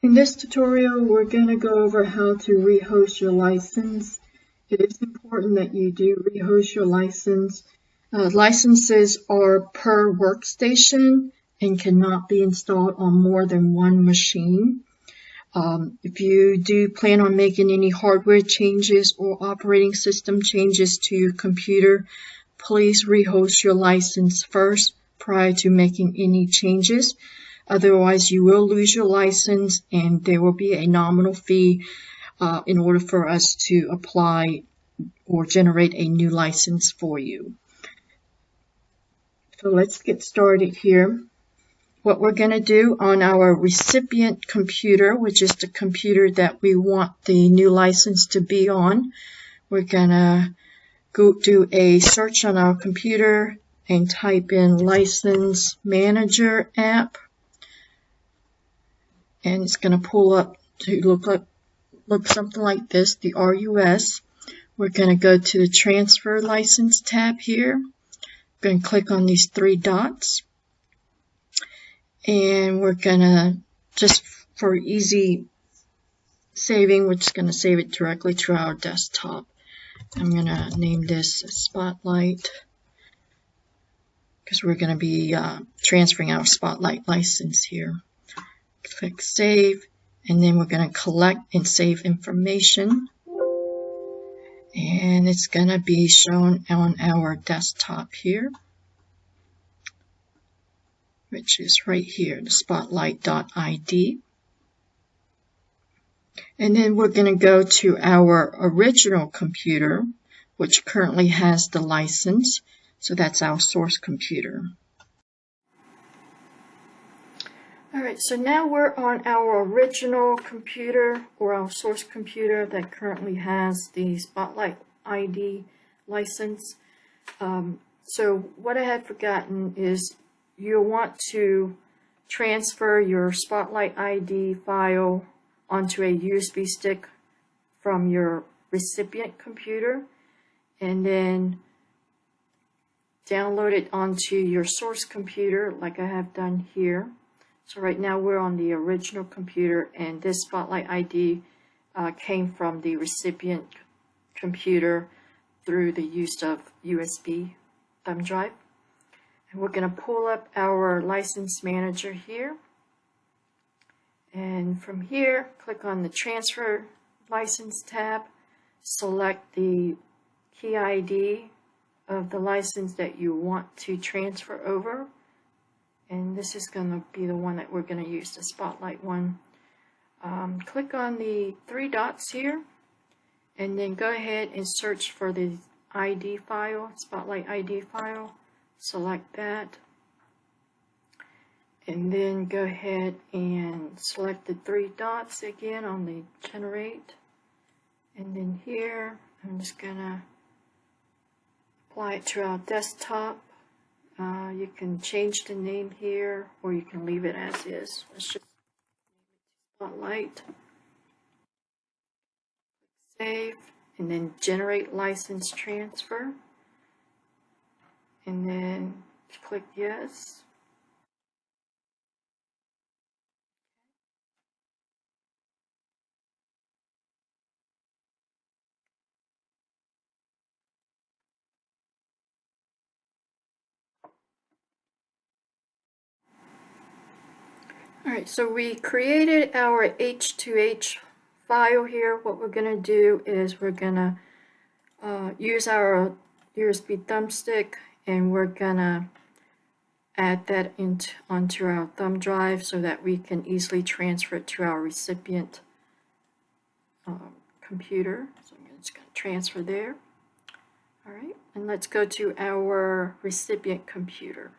In this tutorial, we're going to go over how to rehost your license. It is important that you do rehost your license. Licenses are per workstation and cannot be installed on more than one machine. If you do plan on making any hardware changes or operating system changes to your computer, please rehost your license first prior to making any changes. Otherwise, you will lose your license and there will be a nominal fee in order for us to apply or generate a new license for you. So let's get started here. What we're going to do on our recipient computer, which is the computer that we want the new license to be on, we're going to go do a search on our computer and type in License Manager app. And it's going to pull up to look something like this, the RUS. We're going to go to the Transfer License tab here. We're going to click on these three dots. And we're going to, just for easy saving, we're just going to save it directly to our desktop. I'm going to name this Spotlight because we're going to be transferring our Spotlight license here. Click Save, and then we're going to collect and save information. And it's going to be shown on our desktop here, which is right here, the spotlight.id. And then we're going to go to our original computer, which currently has the license. So that's our source computer. Alright, so now we're on our original computer, or our source computer that currently has the Spotlight ID license. So what I had forgotten is you'll want to transfer your Spotlight ID file onto a USB stick from your recipient computer and then download it onto your source computer like I have done here. So right now we're on the original computer, and this Spotlight ID came from the recipient computer through the use of USB thumb drive. And we're going to pull up our license manager here. And from here, click on the Transfer License tab, select the key ID of the license that you want to transfer over. And this is going to be the one that we're going to use, the Spotlight one. Click on the three dots here, and then go ahead and search for the ID file, Spotlight ID file. Select that. And then go ahead and select the three dots again on the Generate. And then here, I'm just going to apply it to our desktop. You can change the name here, or you can leave it as is. Let's just Spotlight. Save, and then Generate License Transfer. And then click Yes. Alright, so we created our H2H file here. What we're going to do is we're going to use our USB thumbstick, and we're going to add that onto our thumb drive so that we can easily transfer it to our recipient computer. So I'm just going to transfer there. Alright, and let's go to our recipient computer.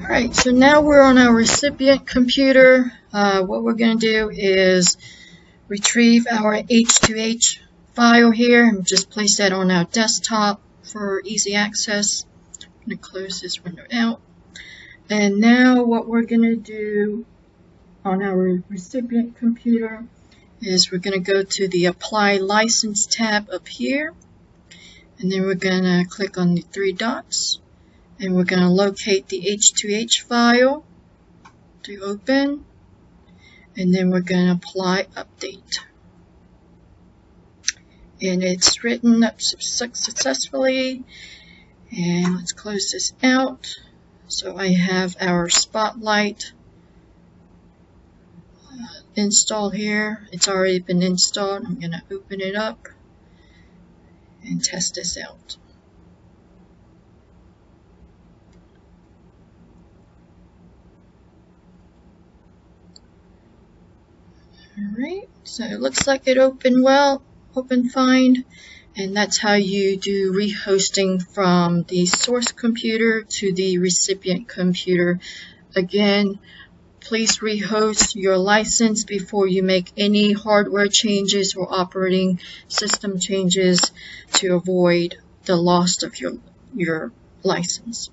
Alright, so now we're on our recipient computer. What we're going to do is retrieve our H2H file here and just place that on our desktop for easy access. I'm going to close this window out. And now what we're going to do on our recipient computer is we're going to go to the Apply License tab up here. And then we're going to click on the three dots, and we're going to locate the H2H file to open, and then we're going to apply update. And it's written up successfully. And let's close this out. So I have our Spotlight installed here. It's already been installed. I'm going to open it up and test this out. Alright, so it looks like it opened well, opened fine, and that's how you do rehosting from the source computer to the recipient computer. Again, please rehost your license before you make any hardware changes or operating system changes to avoid the loss of your license.